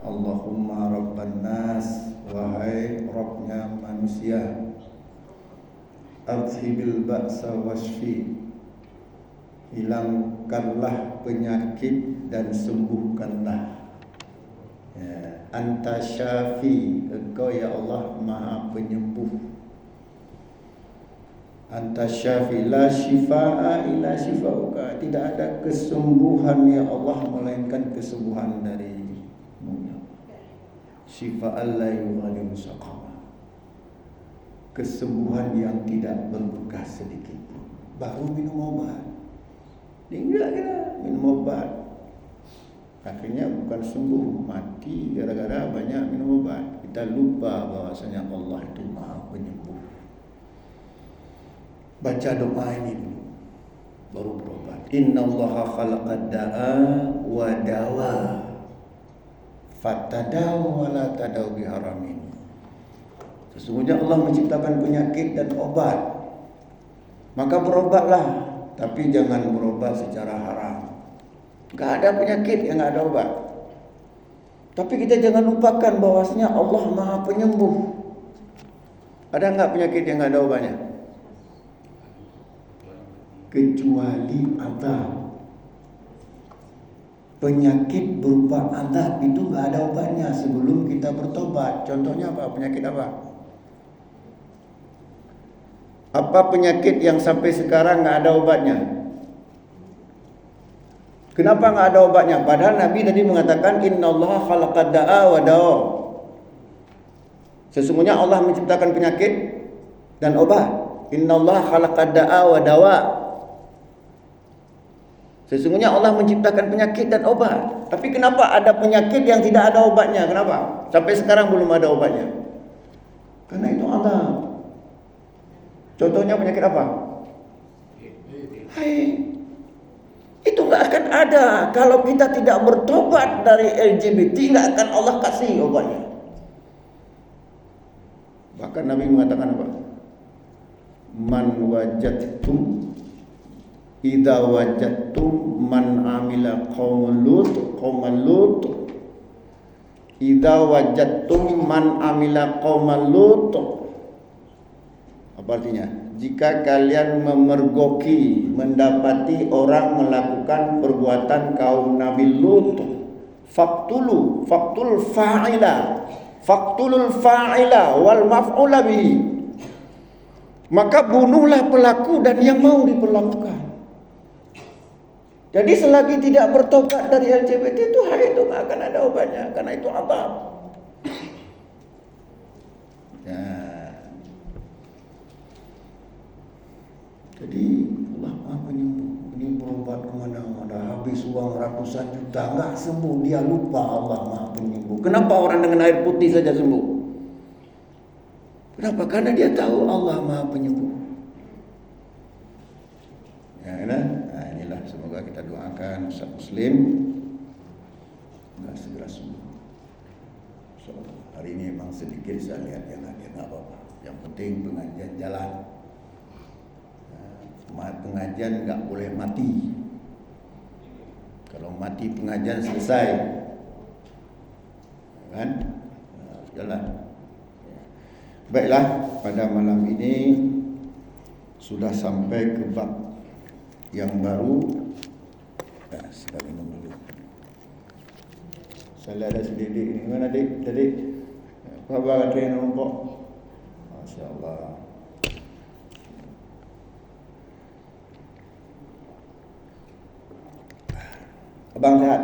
Allahumma rabban nas, wahai Rabbnya manusia, adhibil ba'sa wasfi, hilangkanlah penyakit dan sembuhkanlah. Ya, anta syafi, engkau ya Allah maha penyembuh. Anta syafi la syifaa illa syifauka, tidak ada kesembuhan ya Allah melainkan kesembuhan dari-Mu. Syifaan la yughadiru saqama, kesembuhan yang tidak berbekas sedikit pun. Baru minum obat, tinggal kita minum obat, akhirnya bukan sembuh, mati gara-gara banyak minum obat. Kita lupa bahwasanya Allah itu maha penyembuh. Baca doa ini dulu, baru berobat. Innallaha khalaqad da'a wa dawa, fatadaw wa la tadaw biharamin. Sesungguhnya Allah menciptakan penyakit dan obat, maka berobatlah, tapi jangan berobat secara haram. Gak ada penyakit yang gak ada obat. Tapi kita jangan lupakan bahwasanya Allah maha penyembuh. Ada gak penyakit yang gak ada obatnya? Kecuali azab. Penyakit berupa azab itu gak ada obatnya sebelum kita bertobat. Contohnya apa? Penyakit apa? Apa penyakit yang sampai sekarang gak ada obatnya? Kenapa gak ada obatnya? Padahal Nabi tadi mengatakan innallaha khalaqad da'a wa dawa. Sesungguhnya Allah menciptakan penyakit dan obat. Innallaha khalaqad da'a wa dawa. Sesungguhnya Allah menciptakan penyakit dan obat. Tapi kenapa ada penyakit yang tidak ada obatnya? Kenapa? Sampai sekarang belum ada obatnya. Karena itu azab. Contohnya penyakit apa? Hai. Itu gak akan ada. Kalau kita tidak bertobat dari LGBT, gak akan Allah kasih obatnya. Bahkan Nabi mengatakan apa? Man wajadtum, idza wajadtum man amila qauman lut, idza wajadtum man amila qauman lut. Apa artinya? Jika kalian memergoki, mendapati orang melakukan perbuatan kaum Nabi Lut, faqtulul fa'ila wal maf'ula bihi, maka bunuhlah pelaku dan yang mau diperlakukan. Jadi selagi tidak bertobat dari LGBT itu, hari itu gak akan ada obatnya, karena itu azab. Ya. Jadi Allah maha penyembuh. Ini berobat kemana-mana, habis uang ratusan juta, nggak sembuh, dia lupa Allah maha penyembuh. Kenapa orang dengan air putih saja sembuh? Kenapa? Karena dia tahu Allah maha penyembuh. Ya, nah, inilah semoga kita doakan Ustaz Muslim nggak segera sembuh. So, hari ini memang sedikit saya lihat yang hadir, nggak apa-apa. Yang penting pengajian jalan. Pengajian nggak boleh mati. Kalau mati pengajian selesai, kan? Jalan. Baiklah, pada malam ini sudah sampai ke bab yang baru. Kita minum dulu. Saya ada sedikit ini. Mana adik? Tadi apa kata yang nombok? Masya Allah. Abang sehat?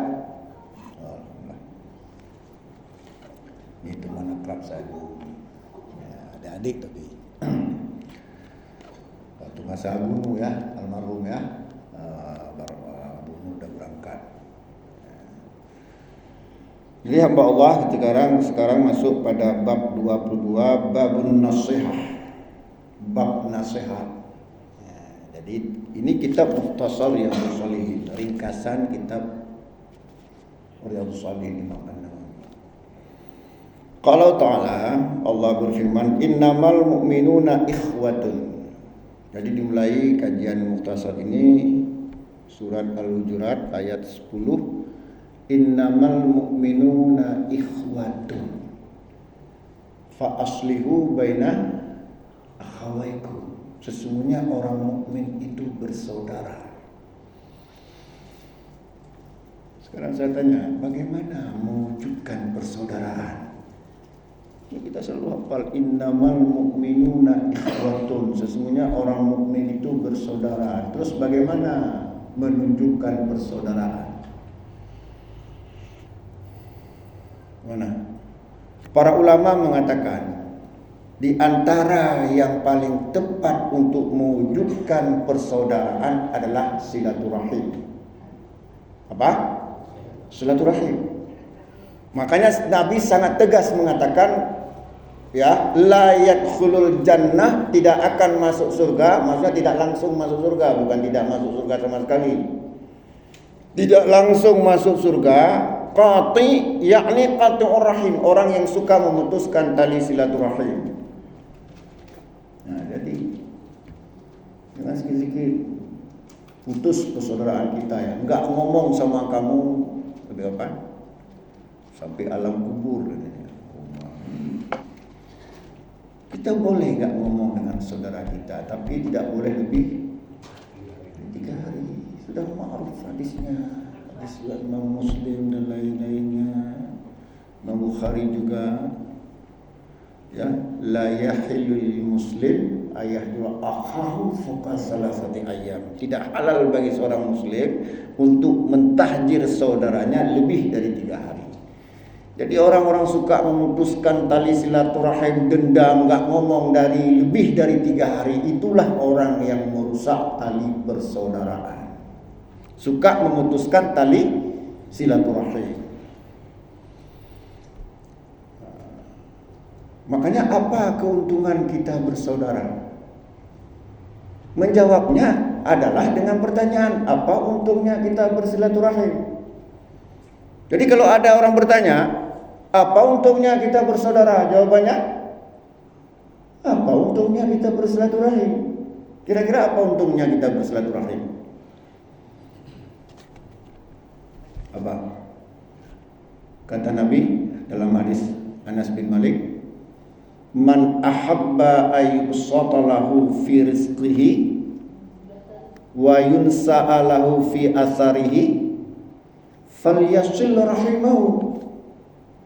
Alhamdulillah. Ini teman akrab saya dulu. Ya, ada adik tapi waktu masa bunuh ya, almarhum ya, bunuh udah berangkat. Jadi hamba Allah sekarang masuk pada bab 22, babun nasihah, bab nasihat. Jadi ini kitab Mukhtasar Riyadhus Shalihin, ringkasan kitab Riyadhus Shalihin Imam An-Nawawi. Qala ta'ala, Allah berfirman, innamal mu'minuna ikhwatun. Jadi dimulai kajian Mukhtasar ini surat Al-Hujurat ayat 10 innamal mu'minuna ikhwatun fa aslihu baina akhawaikum. Sesungguhnya orang mukmin itu bersaudara. Sekarang saya tanya, bagaimana mewujudkan persaudaraan? Kita selalu hafal innamal mu'minuna ikhwatun. Sesungguhnya orang mukmin itu bersaudara. Terus bagaimana menunjukkan persaudaraan? Mana? Para ulama mengatakan di antara yang paling tepat untuk mewujudkan persaudaraan adalah silaturahim. Apa? Silaturahim. Makanya Nabi sangat tegas mengatakan, ya, la yadkhulul jannah, tidak akan masuk surga, maksudnya tidak langsung masuk surga, bukan tidak masuk surga sama sekali. Tidak langsung masuk surga, qati, yakni qati'ur rahim, orang yang suka memutuskan tali silaturahim. Nah, jadi dengan sedikit putus persaudaraan kita, ya, enggak ngomong sama kamu lebih apa? Sampai alam kubur katanya. Kita boleh enggak ngomong dengan saudara kita, tapi tidak boleh lebih 3 hari. Sudah ma'ruf hadisnya. Hadis Imam Muslim dan lain-lainnya. Imam Bukhari juga, ya, la yahillul muslim ayahdura akhahu fawqa salasati ayyam. Tidak halal bagi seorang muslim untuk mentahjir saudaranya lebih dari 3 hari. Jadi orang-orang suka memutuskan tali silaturahim, dendam, enggak ngomong dari lebih dari 3 hari, itulah orang yang merusak tali persaudaraan. Suka memutuskan tali silaturahim. Makanya apa keuntungan kita bersaudara? Menjawabnya adalah dengan pertanyaan, apa untungnya kita bersilaturahim? Jadi kalau ada orang bertanya, apa untungnya kita bersaudara? Jawabannya, apa untungnya kita bersilaturahim? Kira-kira apa untungnya kita bersilaturahim? Apa? Kata Nabi dalam hadis Anas bin Malik, man ahabba ayyusatalahu fi rizqihi wa yunsa'alahu fi asarihi falyasil rahimahu.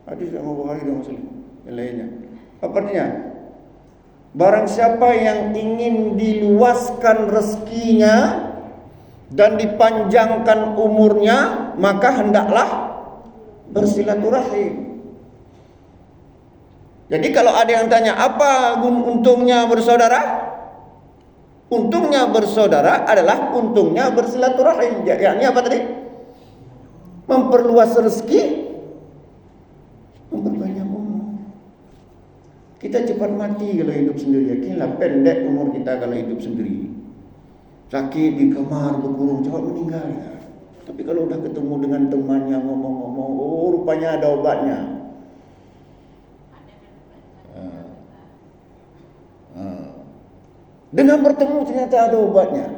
Hadis Imam Bukhari dan Muslim yang lainnya. Apa artinya? Barang siapa yang ingin diluaskan rezekinya dan dipanjangkan umurnya, maka hendaklah bersilaturahim. Jadi kalau ada yang tanya, apa untungnya bersaudara? Untungnya bersaudara adalah untungnya bersilaturahim. Yakni apa tadi? Memperluas rezeki, memperbanyak umur. Kita cepat mati kalau hidup sendiri. Kira pendek umur kita kalau hidup sendiri. Sakit di kamar berkurung, cepat meninggal. Tapi kalau udah ketemu dengan temannya, ngomong-ngomong, oh rupanya ada obatnya. Dengan bertemu ternyata ada obatnya.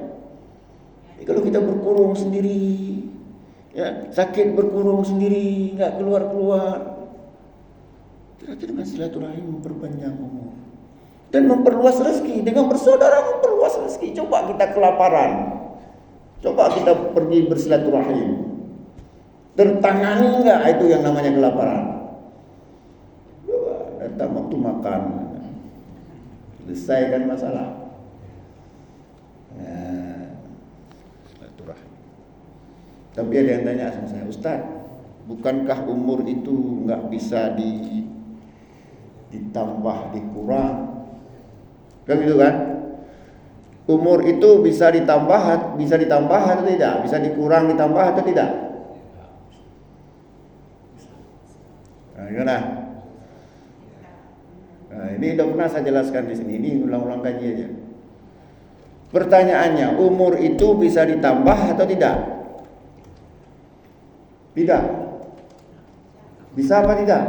Jadi kalau kita berkurung sendiri, ya, sakit berkurung sendiri, nggak keluar-keluar, ternyata dengan silaturahim memperpanjang umur dan memperluas rezeki. Dengan bersaudara memperluas rezeki. Coba kita kelaparan, coba kita pergi bersilaturahim, tertangani nggak itu yang namanya kelaparan? Coba datang waktu makan, selesaikan masalah. Silaturahim. Tapi ada yang tanya sama saya, Ustaz, bukankah umur itu nggak bisa ditambah, dikurang? Kan gitu kan? Umur itu bisa ditambah atau tidak? Bisa dikurang, ditambah atau tidak? Nah, gimana? Nah, ini udah pernah saya jelaskan di sini. Ini ulang-ulang kaji aja. Pertanyaannya, umur itu bisa ditambah atau tidak? Tidak. Bisa apa tidak?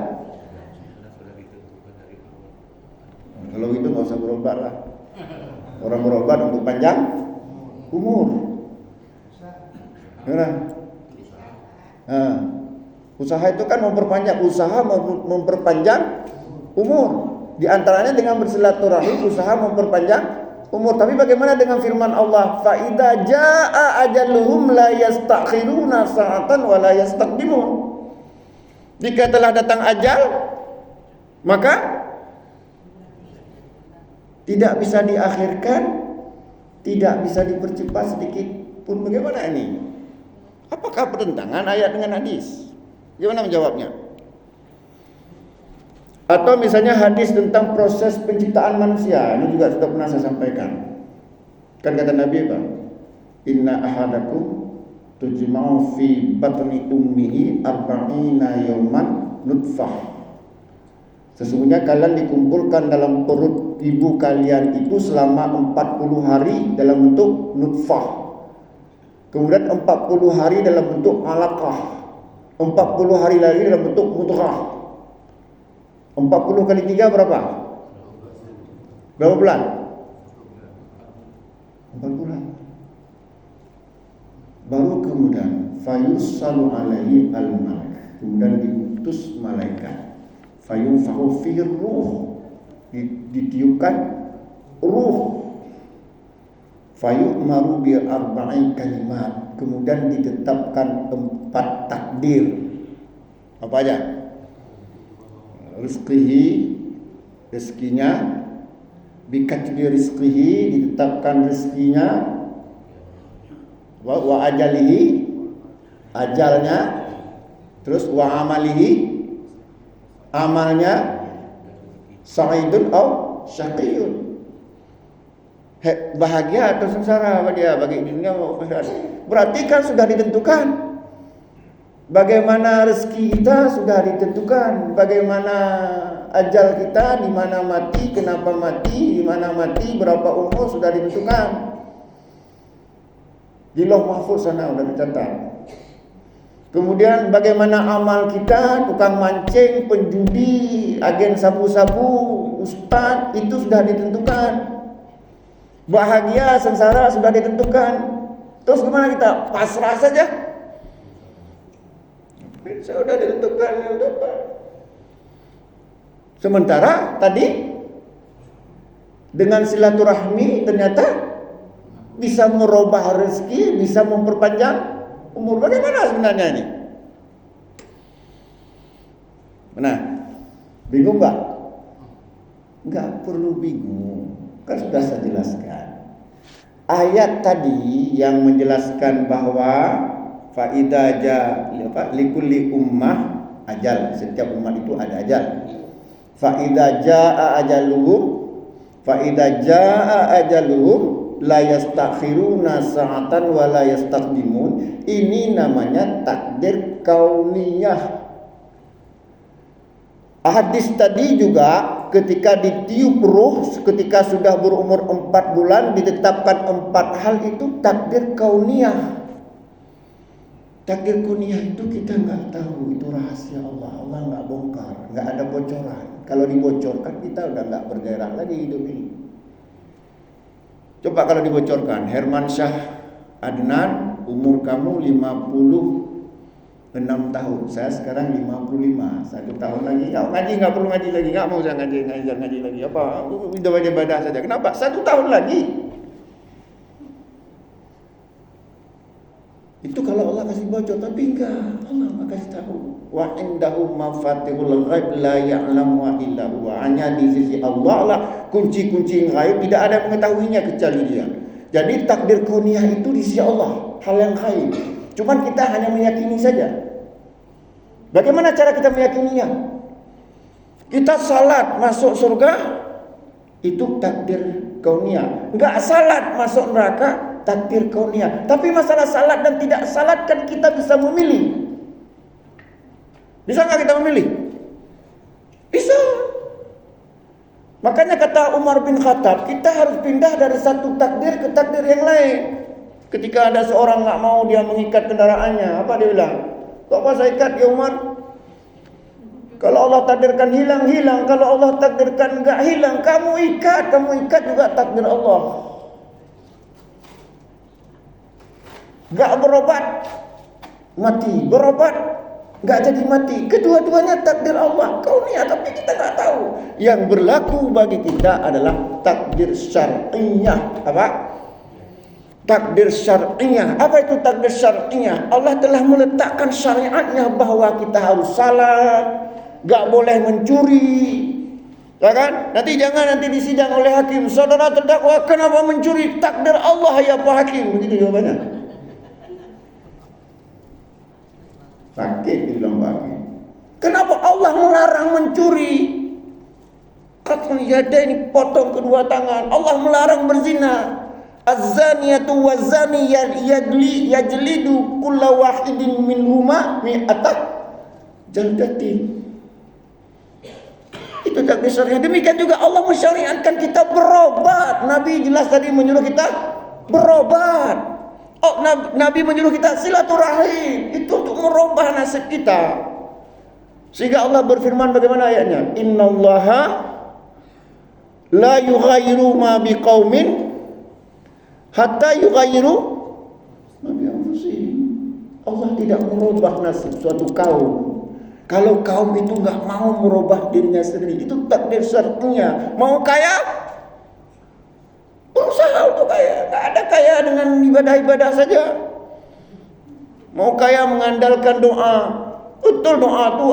Kalau itu nggak usah berobat lah. Orang berobat untuk panjang umur. Gimana? Usaha itu kan memperpanjang, usaha memperpanjang umur. Di antaranya dengan bersilaturahim, usaha memperpanjang umur. Tapi bagaimana dengan firman Allah? Fa idza jaa ajaluhum la yastakhiruna sa'atan wa la yastaqdimun. Jika telah datang ajal, maka tidak bisa diakhirkan, tidak bisa dipercepat sedikit pun. Bagaimana ini? Apakah bertentangan ayat dengan hadis? Gimana menjawabnya? Atau misalnya hadis tentang proses penciptaan manusia, ini juga sudah pernah saya sampaikan. Kan kata Nabi apa? Inna ahadakum tujma'u fi batni ummihi arba'ina yawman nutfah. Sesungguhnya kalian dikumpulkan dalam perut ibu kalian itu selama 40 hari dalam bentuk nutfah. Kemudian 40 hari dalam bentuk alaqah. 40 hari lagi dalam bentuk mudghah. 40 kali 3 berapa? Berapa bulan? 4 bulan. Baru kemudian fayussalu alaihi al-malak. Kemudian diutus malaikat. Fayunfahu fihi ruh. Ditiupkan ruh. Fayu'maru bi arba'i kalimat. Kemudian ditetapkan 4 takdir. Apa aja? Rezekinya, bikatbi rizqihi, ditetapkan rezekinya, wa ajalihi, ajalnya, terus wa amalihi, amalnya, sa'idun aw syaqiyun, bahagia atau sengsara bagi dunia maupun akhirat. Berarti kan sudah ditentukan. Bagaimana rezeki kita sudah ditentukan, bagaimana ajal kita, di mana mati, kenapa mati, di mana mati, berapa umur sudah ditentukan. Di Lauh Mahfuz sana sudah dicatat. Kemudian bagaimana amal kita, tukang mancing, penjudi, agen sabu-sabu, ustaz, itu sudah ditentukan. Bahagia, sengsara sudah ditentukan. Terus gimana kita? Pasrah saja? Sudah ditentukan, sementara tadi dengan silaturahmi ternyata bisa merubah rezeki, bisa memperpanjang umur. Bagaimana sebenarnya ini? Nah, bingung nggak? Nggak perlu bingung, kan sudah saya jelaskan. Ayat tadi yang menjelaskan bahwa Fa'idha likulli ummah ajal, setiap umat itu ada ajal. Fa'idha jaa ajaluhum la yastakhiruna sa'atan wa la yastaqdimun. Ini namanya takdir kauniyah. Hadis tadi juga ketika ditiup ruh, ketika sudah berumur 4 bulan ditetapkan 4 hal, itu takdir kauniyah. Takdir kauniyah itu kita nggak tahu, itu rahasia Allah. Allah nggak bongkar, nggak ada bocoran. Kalau dibocorkan kita udah nggak bergairah lagi hidup ini. Coba kalau dibocorkan, Herman Syah Adnan, umur kamu 56 tahun, saya sekarang 55, 1 tahun lagi ngaji, nggak perlu ngaji lagi, nggak mau saya ngaji lagi, apa ibadah saja. Kenapa? 1 tahun lagi. Itu kalau Allah kasih bocor, tapi enggak, Allah enggak kasih tahu. Wa indahu mafatihul ghaib la ya'lamu illa huwa. Hanya di sisi Allah lah kunci-kunci ghaib, tidak ada yang mengetahuinya kecuali Dia. Jadi takdir kauniyah itu di sisi Allah, hal yang ghaib. Cuman kita hanya meyakini saja. Bagaimana cara kita meyakininya? Kita salat masuk surga, itu takdir kauniyah. Enggak salat masuk neraka, takdir kauniyah. Tapi masalah salat dan tidak salat kan kita bisa memilih. Bisa nggak kita memilih? Bisa. Makanya kata Umar bin Khattab, kita harus pindah dari satu takdir ke takdir yang lain. Ketika ada seorang nggak mau dia mengikat kendaraannya, apa dia bilang? Kok apa saya ikat ya Umar? Kalau Allah takdirkan hilang, hilang. Kalau Allah takdirkan nggak hilang, kamu ikat juga takdir Allah. Gak berobat, mati. Berobat, nggak jadi mati. Kedua-duanya takdir Allah, kauniyah, tapi kita nggak tahu. Yang berlaku bagi kita adalah takdir syar'iyah. Apa? Takdir syar'iyah. Apa itu takdir syar'iyah? Allah telah meletakkan syariatnya bahwa kita harus salat, nggak boleh mencuri. Ya kan? Nanti di sidang oleh hakim, saudara terdakwa kenapa mencuri? Takdir Allah ya Pak Hakim. Begitu jawabannya. Sakit bilang Pak Hakim. Kenapa Allah melarang mencuri? Qat'ul yadaini, potong kedua tangan. Allah melarang berzina. Az-zaniyatu waz-zani yajlidu kulla wahidin minhuma mi'ata jaldatin. Itu takdir syariah. Demikian juga Allah mensyariatkan kita berobat. Nabi jelas tadi menyuruh kita berobat. Oh, Nabi menyuruh kita silaturahim. Itu untuk merubah nasib kita. Sehingga Allah berfirman bagaimana ayatnya? Innallaha la yughayyiru ma biqaumin hatta yughayyiru ma bi anfusihim. Allah tidak merubah nasib suatu kaum kalau kaum itu enggak mau merubah dirinya sendiri. Itu takdir syar'iyah. Mau kaya, berusaha untuk kaya. Tak ada kaya dengan ibadah-ibadah saja. Mau kaya mengandalkan doa. Betul, doa itu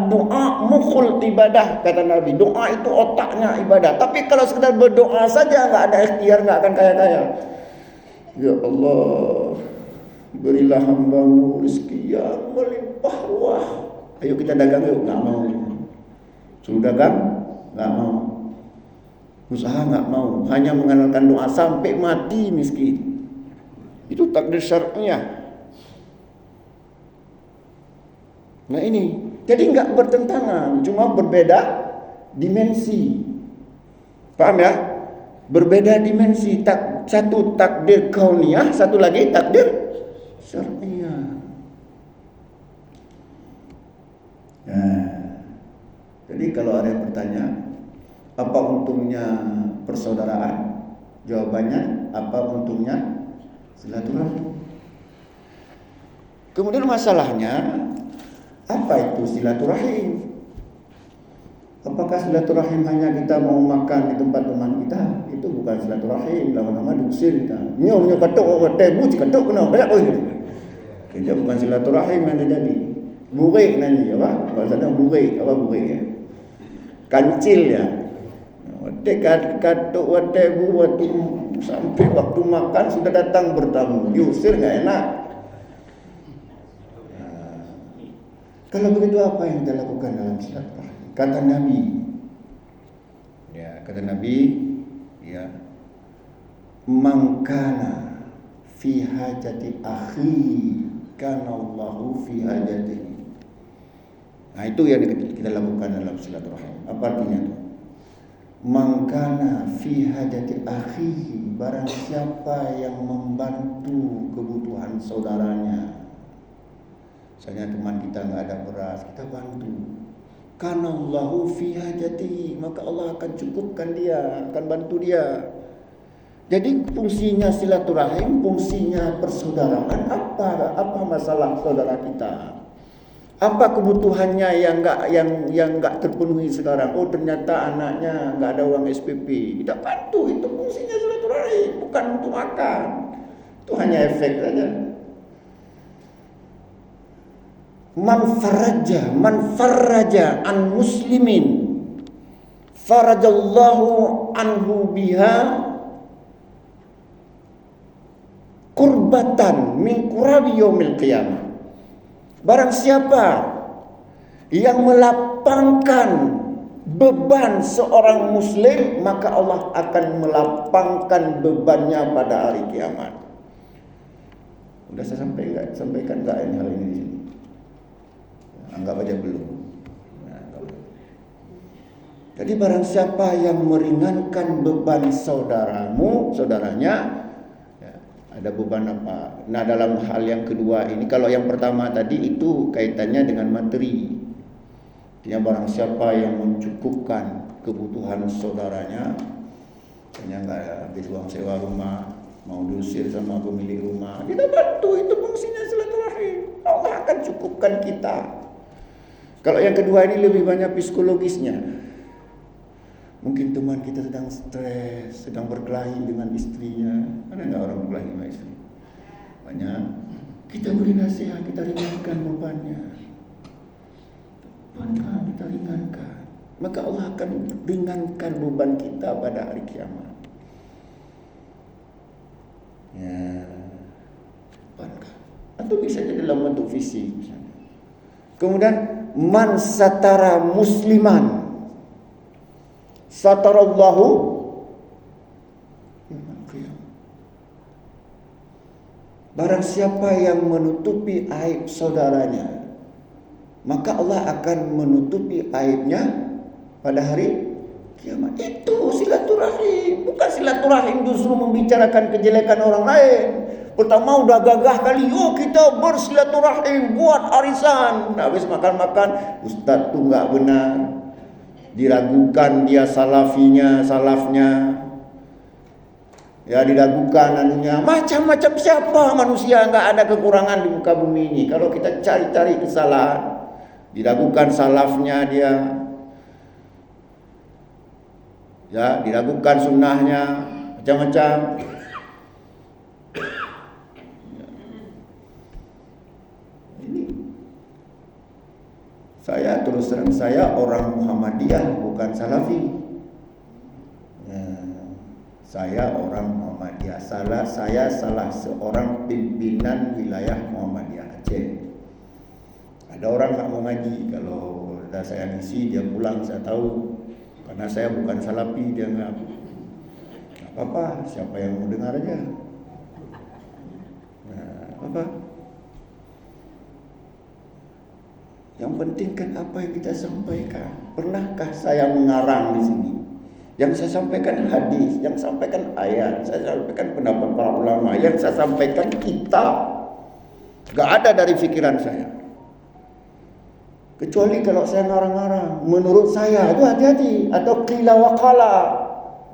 doa mukhul ibadah, kata Nabi. Doa itu otaknya ibadah. Tapi kalau sekedar berdoa saja nggak ada ikhtiar, nggak akan kaya-kaya. Ya Allah, berilah hambamu rezeki yang melimpah ruah. Ayo kita dagang yuk. Nggak mau. Suruh dagang, nggak mau. Usaha nggak mau. Hanya mengandalkan doa sampai mati miskin. Itu takdir syar'iyah. Nah ini, jadi nggak bertentangan, cuma berbeda dimensi. Paham ya? Berbeda dimensi. Satu takdir kauniyah, satu lagi takdir syar'iyah. Nah, jadi kalau ada yang bertanya, apa untungnya persaudaraan? Jawabannya, apa untungnya silaturahim? Kemudian masalahnya, apa itu silaturahim? Apakah silaturahim hanya kita mau makan di tempat teman kita? Itu bukan silaturahim, lama-lama diusir kita. Nyo katok, tebu katok kena banyak gitu. Itu bukan silaturahim yang terjadi. Burik nanti apa? Bahasanya burik, apa burik ya? Kancil ya. Katok tebu waktu sampai waktu makan sudah datang bertamu. Diusir enggak enak. Kalau begitu apa yang kita lakukan dalam silaturahim? Kata Nabi, ya, mangkana fi hajati akhi kana Allahu fi hajatihi. Nah itu yang kita lakukan dalam silaturahim. Apa artinya itu? Mangkana fi hajati akhi, barang siapa yang membantu kebutuhan saudaranya. Misalnya teman kita nggak ada beras, kita bantu. Karena Allahu fi hajati, maka Allah akan cukupkan dia, akan bantu dia. Jadi fungsinya silaturahim, fungsinya persaudaraan. Apa masalah saudara kita? Apa kebutuhannya yang nggak terpenuhi sekarang? Oh ternyata anaknya nggak ada uang SPP, kita bantu. Itu fungsinya silaturahim, bukan untuk makan. Itu hanya efek saja. Man faraja an muslimin farajallahu anhu biha kurbatan min kurabi yaumil qiyamah. Barang siapa yang melapangkan beban seorang muslim, maka Allah akan melapangkan bebannya pada hari kiamat. Sudah saya sampaikan enggak ini hal ini di sini? Anggap aja belum. Jadi barang siapa yang meringankan beban saudaranya, ya, ada beban apa? Nah dalam hal yang kedua ini, kalau yang pertama tadi itu kaitannya dengan materi. Artinya barang siapa yang mencukupkan kebutuhan saudaranya, hanya nggak habis uang sewa rumah, mau diusir sama pemilik rumah, kita bantu. Itu fungsinya silaturahim. Allah akan cukupkan kita. Kalau yang kedua ini lebih banyak psikologisnya. Mungkin teman kita sedang stres, sedang berkelahi dengan istrinya. Ada nggak orang berkelahi dengan istri? Banyak. Kita beri nasihat, kita ringankan bebannya. Beban kita ringankan. Maka Allah akan ringankan beban kita pada hari kiamat. Ya, bebankan. Atau bisa jadi dalam bentuk fisik misalnya. Kemudian man satara musliman satarallahu yaumal qiyamah. Barang siapa yang menutupi aib saudaranya, maka Allah akan menutupi aibnya pada hari kiamat. Itu silaturahim. Bukan silaturahim justru membicarakan kejelekan orang lain. Pertama udah gagah kali, yuk kita bersilaturahim, buat arisan. Habis makan-makan, ustaz tuh nggak benar, diragukan dia salafnya, ya diragukan anunya. Macam-macam siapa manusia, nggak ada kekurangan di muka bumi ini. Kalau kita cari-cari kesalahan, diragukan salafnya dia, ya diragukan sunnahnya, macam-macam. Saya terus terang, saya orang Muhammadiyah, bukan Salafi. Ya, saya orang Muhammadiyah. Saya salah seorang pimpinan wilayah Muhammadiyah Aceh. Ada orang tak mau ngaji, kalau ada saya ngisi dia pulang, saya tahu. Karena saya bukan Salafi, dia nggak apa-apa, siapa yang mau dengar aja. Nah, apa? Yang penting kan apa yang kita sampaikan. Pernahkah saya mengarang di sini? Yang saya sampaikan hadis, yang saya sampaikan ayat, saya sampaikan pendapat para ulama, yang saya sampaikan kitab. Gak ada dari pikiran saya. Kecuali kalau saya ngarang-ngarang, menurut saya itu hati-hati. Atau qila wa qala,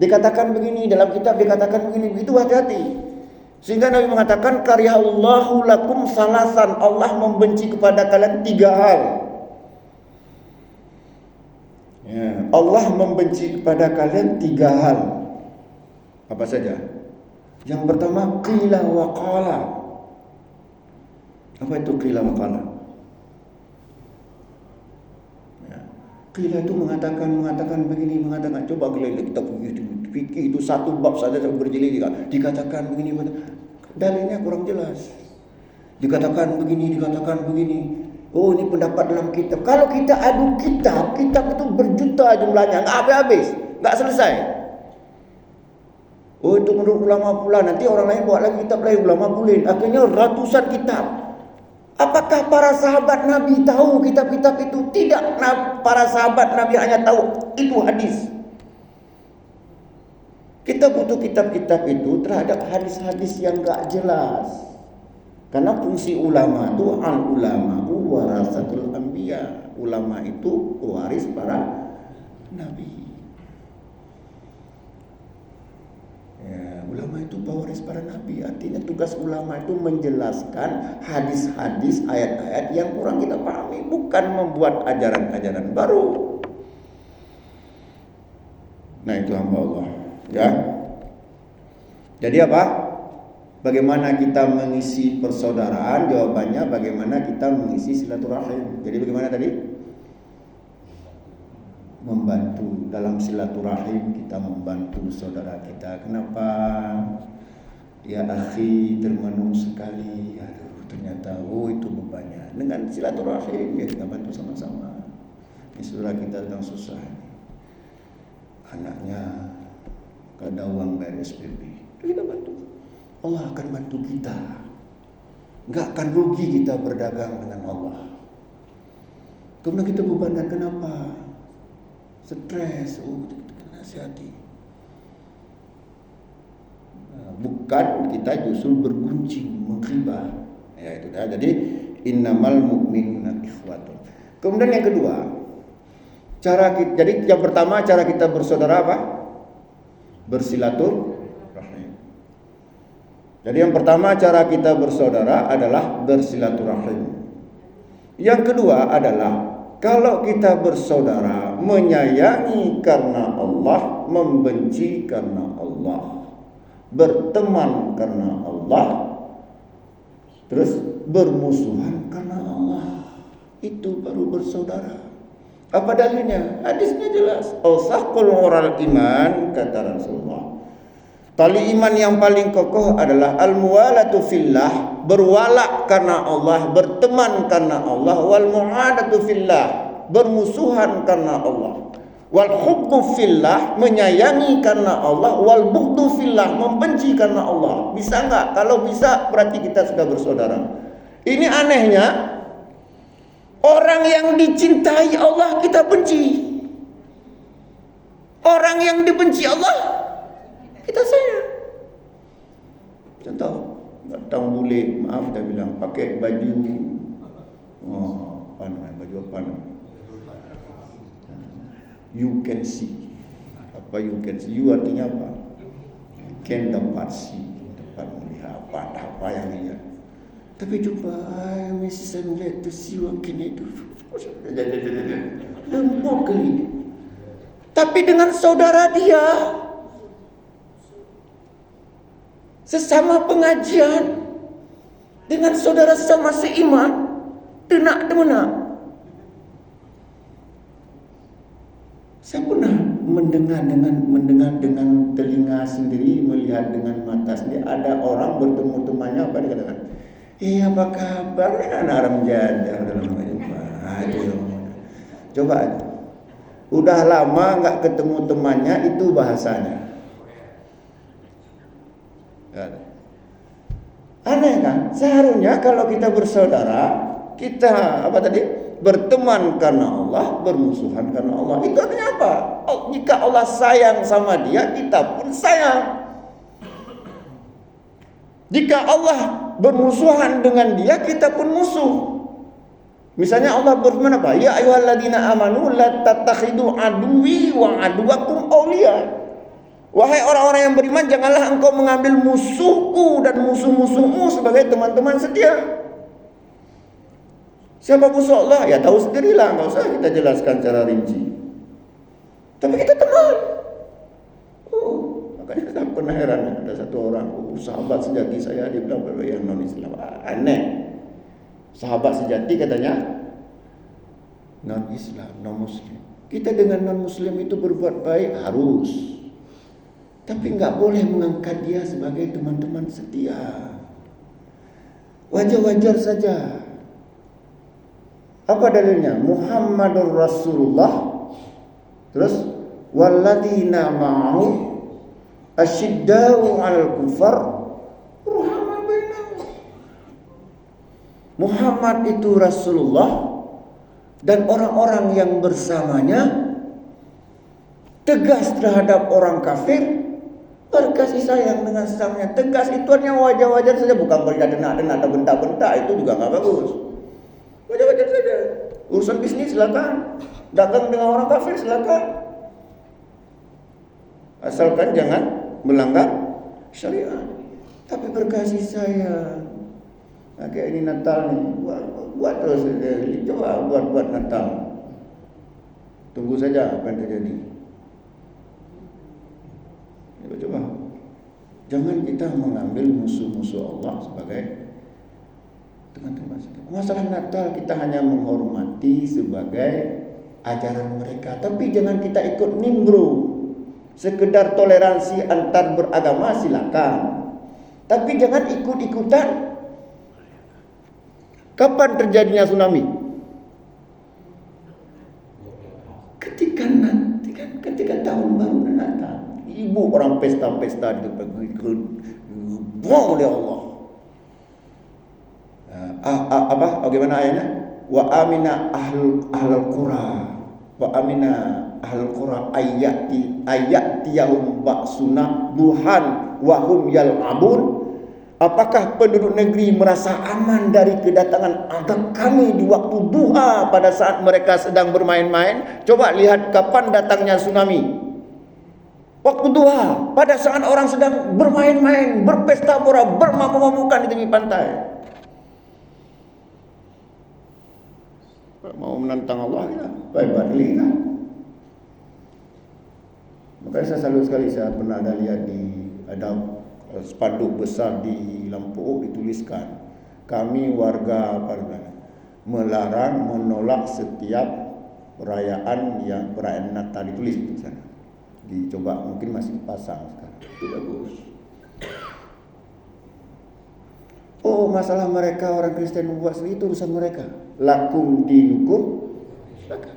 dikatakan begini, dalam kitab dikatakan begini, itu hati-hati. Sehingga Nabi mengatakan karya Allahu lakum salasan, Allah membenci kepada kalian 3 hal. Ya, Allah membenci kepada kalian 3 hal. Apa saja? Yang pertama qila wa qala. Apa itu qila wa qala? Ya, qila itu mengatakan begini, mengatakan, coba kita fikih itu satu bab saja berjilid dikatakan begini, dalilnya kurang jelas. Dikatakan begini. Oh, ini pendapat dalam kitab. Kalau kita adu kitab itu berjuta jumlahnya, nggak habis, nggak selesai. Oh, itu menurut ulama pula, nanti orang lain buat lagi kitab lain, ulama pulin. Akhirnya ratusan kitab. Apakah para sahabat Nabi tahu kitab-kitab itu? Tidak. Para sahabat Nabi hanya tahu itu hadis. Kita butuh kitab-kitab itu terhadap hadis-hadis yang gak jelas. Karena fungsi ulama itu al-ulama warasatul anbiya. Ulama itu waris para nabi. Ya, ulama itu pewaris para nabi. Artinya tugas ulama itu menjelaskan hadis-hadis, ayat-ayat yang kurang kita pahami, bukan membuat ajaran-ajaran baru. Nah, itu hamba Allah. Ya. Jadi apa? Bagaimana kita mengisi persaudaraan? Jawabannya bagaimana kita mengisi silaturahim. Jadi bagaimana tadi? Membantu dalam silaturahim, kita membantu saudara kita. Kenapa? Ya akhi, termenung sekali. Aduh, ternyata itu bebannya. Dengan silaturahim ya kita bantu sama-sama. Ini saudara kita sedang susah. Anaknya ada uang bayar SPP, kita bantu. Allah akan bantu kita. Enggak akan rugi kita berdagang dengan Allah. Kemudian kita bebankan, kenapa? Stres, kita nasihati. Bukan kita justru berguncing, mengkhibah. Ya itu dah. Jadi innamal mu'minuna ikhwatun. Kemudian yang kedua, jadi yang pertama cara kita bersaudara apa? Bersilaturahim. Jadi yang pertama cara kita bersaudara adalah bersilaturahim. Yang kedua adalah kalau kita bersaudara, menyayangi karena Allah, membenci karena Allah, berteman karena Allah, terus bermusuhan karena Allah, itu baru bersaudara. Apa dalilnya? Hadisnya jelas. Awsaqul oral iman, kata Rasulullah. Tali iman yang paling kokoh adalah al-muwalatu fillah, berwala karena Allah, berteman karena Allah, wal mu'adatu fillah, bermusuhan karena Allah, wal hubbu fillah, menyayangi karena Allah, wal bughdu fillah, membenci karena Allah. Bisa enggak? Kalau bisa berarti kita sudah bersaudara. Ini anehnya, orang yang dicintai Allah kita benci. Orang yang dibenci Allah kita sayang. Contoh, datang bule, maaf dah bilang, pakai baju baju apa namanya? You can see. Apa you can see? You artinya apa? Can dapat see, dapat melihat apa yang dia. Tapi jumpa, Mrs. I'm glad to see you, can I do? Lembut kali. Tapi dengan saudara dia, sesama pengajian, dengan saudara sesama seiman, denak. Saya pernah mendengar dengan telinga sendiri, melihat dengan mata sendiri, ada orang bertemu temannya, apa dia katakan? Apa kabar? Anak Aram jadah dalam coba aja. Udah lama nggak ketemu temannya, itu bahasanya. Aneh kan? Seharusnya kalau kita bersaudara, kita berteman karena Allah, bermusuhan karena Allah. Itu artinya apa? Jika Allah sayang sama dia, kita pun sayang. Jika Allah bermusuhan dengan dia, kita pun musuh. Misalnya Allah berfirman apa? Ya ayyuhalladzina amanu la tattakhidu aduwwi wa aduwakum awliya. Wahai orang-orang yang beriman, janganlah engkau mengambil musuhku dan musuh-musuhmu sebagai teman-teman setia. Siapa musuh Allah? Ya tahu sendirilah, enggak usah kita jelaskan secara rinci. Tapi kita teman. Makanya saya pernah heran, ada satu orang, sahabat sejati saya, dia bilang yang non-Islam. Aneh. Sahabat sejati katanya non-Islam, non-Muslim. Kita dengan non-Muslim itu berbuat baik harus. Tapi enggak boleh mengangkat dia sebagai teman-teman setia. Wajar-wajar saja. Apa dalilnya? Muhammadur Rasulullah. Terus walladzina ma'ahu asyiddau 'alal kufar ruhama bainahum. Muhammad itu Rasulullah dan orang-orang yang bersamanya tegas terhadap orang kafir, berkasih sayang dengan sesamanya. Tegas itu hanya wajar-wajar saja, bukan berdenak-denak atau bentak-bentak, itu juga enggak bagus. Wajar-wajar saja. Urusan bisnis silakan, dagang dengan orang kafir silakan, asalkan jangan melanggar syariat. Tapi berkasih sayang. Kayak ini Natal nih, buat terus, coba buat Natal. Tunggu saja apa yang terjadi. Coba. Jangan kita mengambil musuh-musuh Allah sebagai teman-teman. Masalah Natal kita hanya menghormati sebagai ajaran mereka, tapi jangan kita ikut nimbrung. Sekedar toleransi antar beragama silakan, tapi jangan ikut-ikutan. Kapan terjadinya tsunami? Ketika tahun baru dan Natal. Ibu orang pesta-pesta di depan bom oleh Allah. Bagaimana ayatnya? Wa amina ahlul qura. Wa amina ahlul qura ayatiyahum ba'suna duhan wa hum yal'abun. Apakah penduduk negeri merasa aman dari kedatangan azab kami di waktu duha pada saat mereka sedang bermain-main? Coba lihat kapan datangnya tsunami. Waktu duha, pada saat orang sedang bermain-main, berpesta pora, bermabuk-mabukan di tepi pantai. Mau menantang Allah ya, baik-baik lah. Makanya saya salut sekali, saya pernah ada lihat ada spanduk besar di Lampung dituliskan, kami warga melarang menolak setiap perayaan Natal, ditulis di sana. Dicoba, mungkin masih dipasang sekarang. Itu bagus. Oh, masalah mereka orang Kristen membuat sendiri itu urusan mereka. Lakum dinukum.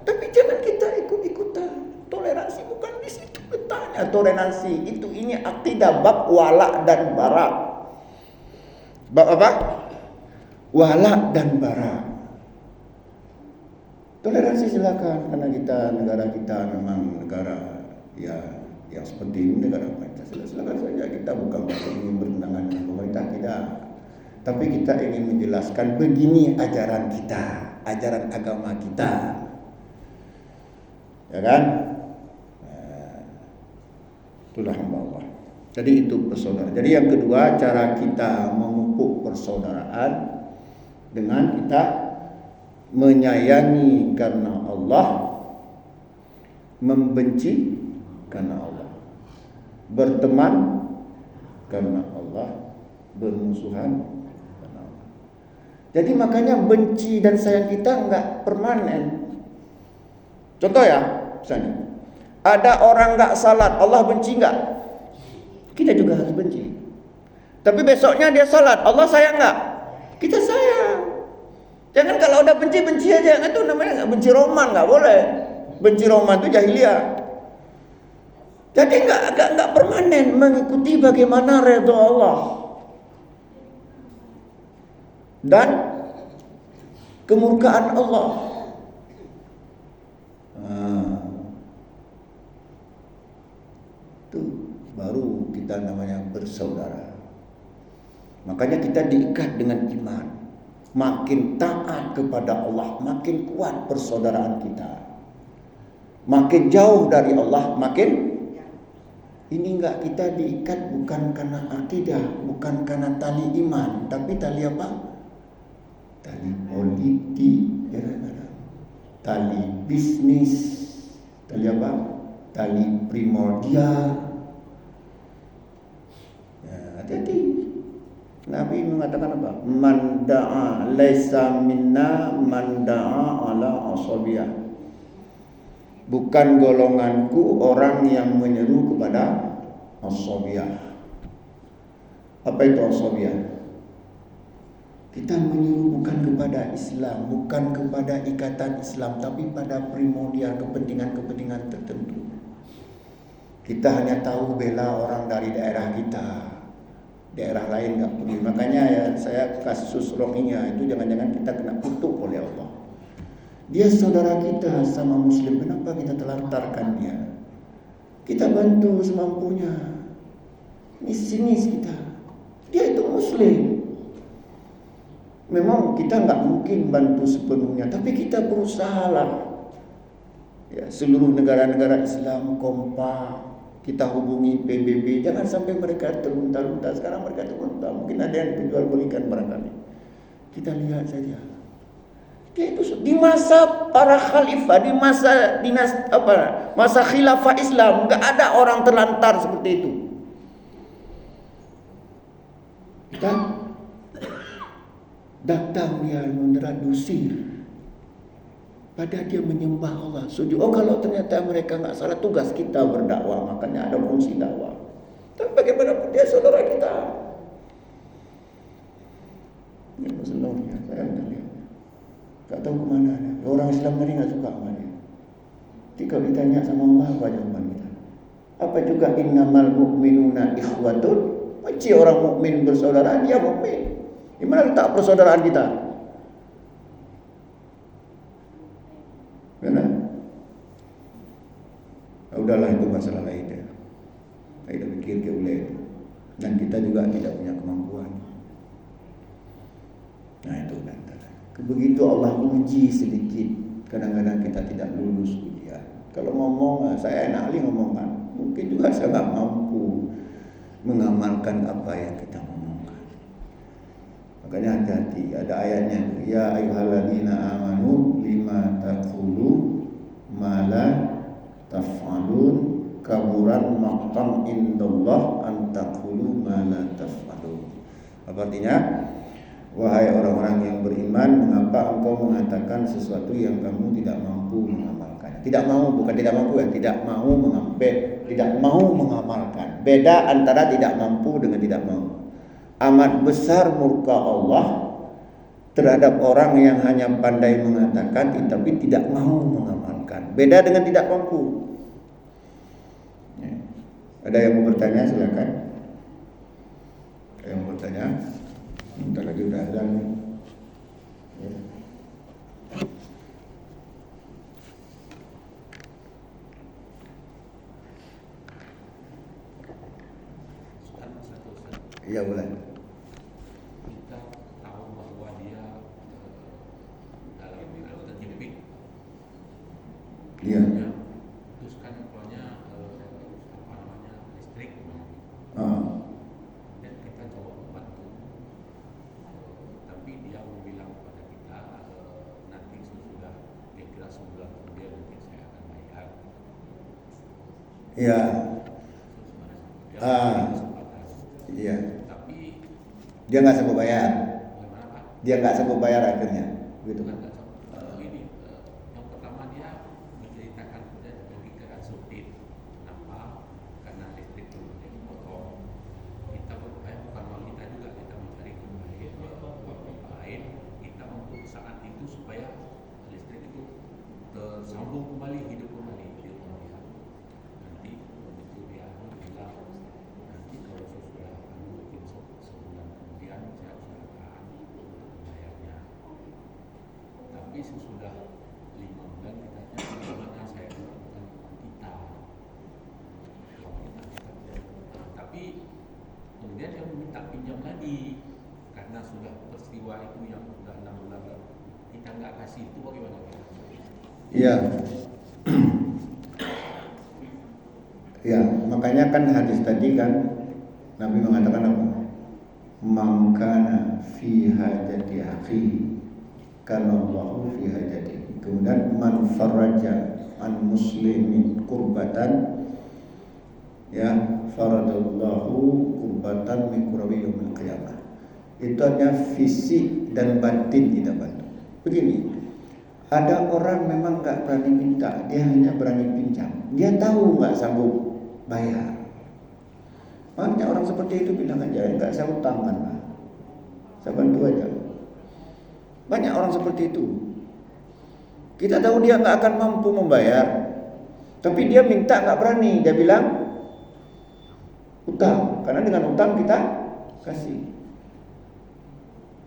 Tapi jangan kita ikut-ikutan. Toleransi bukan di situ letaknya. Toleransi itu ini akidah bab wala dan bara. Bab apa? Wala dan bara. Toleransi silakan, karena negara kita memang negara yang seperti ini, negara Pancasila. Silakan saja, kita bukan ingin bertentangan dengan pemerintah, tidak. Tapi kita ingin menjelaskan begini ajaran kita, ajaran agama kita, ya kan? Itulah hamba Allah. Jadi itu persaudaraan. Jadi yang kedua, cara kita memupuk persaudaraan dengan kita menyayangi karena Allah, membenci karena Allah, berteman karena Allah, bermusuhan. Jadi makanya benci dan sayang kita enggak permanen. Contoh ya, misalnya ada orang enggak salat, Allah benci enggak? Kita juga harus benci. Tapi besoknya dia salat, Allah sayang enggak? Kita sayang. Jangan kalau udah benci aja, itu namanya enggak benci roman, enggak boleh. Benci roman itu jahiliyah. Jadi enggak permanen, mengikuti bagaimana redha Allah dan kemurkaan Allah. Itu baru kita namanya bersaudara. Makanya kita diikat dengan iman. Makin taat kepada Allah, makin kuat persaudaraan kita. Makin jauh dari Allah, makin ini enggak, kita diikat bukan karena akidah, bukan karena tali iman, tapi tali apa? Tali politik, tali bisnis, tali apa? Tali primordial. Ya, hati-hati. Nabi mengatakan apa? Man da'a laisa minna man da'a ala asabiyah. Bukan golonganku orang yang menyeru kepada asabiyah. Apa itu asabiyah? Kita menyuruh bukan kepada Islam, bukan kepada ikatan Islam, tapi pada primordial kepentingan-kepentingan tertentu. Kita hanya tahu bela orang dari daerah kita, daerah lain enggak peduli. Makanya ya, saya kasus Rohingya itu jangan-jangan kita kena kutuk oleh Allah. Dia saudara kita sama Muslim, kenapa kita telantarkan dia? Kita bantu semampunya. Ini sinis kita. Dia itu Muslim. Memang kita nggak mungkin bantu sepenuhnya, tapi kita berusaha lah. Ya, seluruh negara-negara Islam kompak, kita hubungi PBB, jangan sampai mereka terlunta-lunta. Sekarang mereka terlunta, mungkin ada yang dijual belikan barangkali. Kita lihat saja. Dia itu di masa para khalifah, di masa masa khilafah Islam, nggak ada orang terlantar seperti itu. Kita datang dia menradusir, pada dia menyembah Allah. Oh, kalau ternyata mereka nggak salah, tugas kita berdakwah, makanya ada fungsi dakwah. Tapi bagaimanapun dia saudara kita. Ini Rasulullah, saya udah lihat. Tak tahu kemana dia. Orang Islam tadi nggak suka sama dia. Jadi kalau ditanya sama Allah, apa jawaban kita? Apa juga innamal mu'minuna ikhwatun? Benci orang mukmin bersaudara, dia mukmin. Di mana letak persaudaraan kita? Mana? Udahlah, itu masalah lain ya. Kita pikir ke boleh. Dan kita juga tidak punya kemampuan. Nah itu kan. Begitu Allah uji sedikit, kadang-kadang kita tidak lulus ujian. Kalau ngomong, saya enak kali ngomong kan. Mungkin juga saya tak mampu mengamalkan apa yang kita ngomongkan. Makanya hati-hati, ada ayatnya, ya ayyuhalladzina amanu lima taqulu ma la taf'alun kaburan maqtam indallah an taqulu ma la taf'alun. Apa artinya? Wahai orang-orang yang beriman, mengapa engkau mengatakan sesuatu yang kamu tidak mampu mengamalkan? Tidak mau, bukan tidak mampu ya, tidak mau mengambil, tidak mau mengamalkan. Beda antara tidak mampu dengan tidak mau. Amat besar murka Allah terhadap orang yang hanya pandai mengatakan tapi tidak mau mengamalkan. Beda dengan tidak mampu. Ya. Ada yang mau bertanya, silakan. Ada yang mau bertanya? Bentar lagi udah azan. Ya. Iya boleh. Kita tahu bahwa dia dalam anggota tipik. Iya. Terus kan pokoknya apa namanya listrik. Dan kita coba membantu. Tapi dia bilang kepada kita nanti sesudah kira sebulan kemudian nanti saya akan bayar. Iya. Iya. Tapi dia nggak sanggup bayar. bagaimana Pak? Dia nggak sanggup bayar akhirnya, gitu kan? Ini yang pertama dia menceritakan logika supir. Kenapa? Karena listrik itu menjadi potong. Kita berupaya bukan uang kita juga, kita mencari uang lain. Kita untuk saat itu supaya listrik itu tersambung kembali, hidup kembali. Nanti begitu dia bilang nanti kalau sudah mungkin sebulan kemudian saya usahakan untuk membayarnya. Tapi sesudah 5 bulan kita cari kemana saya bukan kita. Tapi kemudian dia meminta pinjam lagi karena sudah peristiwa itu yang sudah 6 bulan kita nggak kasih, itu bagaimana? Iya. Ya, makanya kan hadis tadi kan Nabi mengatakan apa? Man kana fi hajati akhi kana Allahu fi hajati. Kemudian man faraja an muslimin kurbatan ya faradallahu kurbatan min kurabi yaumil qiyamah. Itu hanya fisik dan batin kita bantu. Begini, ada orang memang nggak berani minta, dia hanya berani pinjam. Dia tahu nggak sanggup bayar. Banyak orang seperti itu bilang aja, nggak saya utang kan, saya bantu aja. Banyak orang seperti itu. Kita tahu dia nggak akan mampu membayar, tapi dia minta nggak berani. Dia bilang utang, karena dengan utang kita kasih.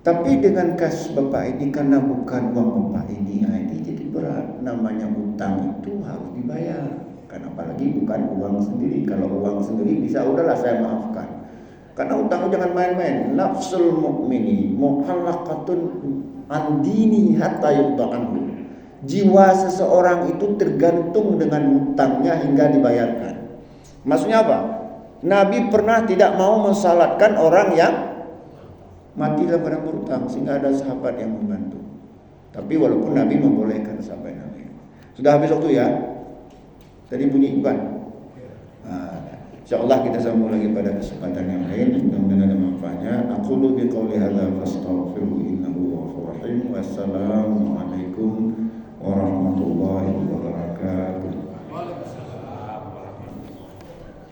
Tapi dengan kas bapak ini karena bukan uang bapak ini jadi berat. Namanya utang itu harus dibayar. Karena apalagi bukan uang sendiri. Kalau uang sendiri bisa udahlah saya maafkan. Karena utang jangan main-main. Nafsul mu'mini mu'allaqatun an dini hatta yuqda'anhu. Jiwa seseorang itu tergantung dengan utangnya hingga dibayarkan. Maksudnya apa? Nabi pernah tidak mau mensalatkan orang yang mati dalam keadaan berutang, sehingga ada sahabat yang membantu. Tapi walaupun Nabi membolehkan sampai Nabi. Sudah habis waktu ya? Tadi bunyi bukan? InsyaAllah kita sambung lagi pada kesempatan yang lain. Mudah-mudahan ada manfaatnya. Aqulu biqauli hadza fastaghfiruhu innahu ghafurur rahim. Wassalamualaikum warahmatullahi wabarakatuh.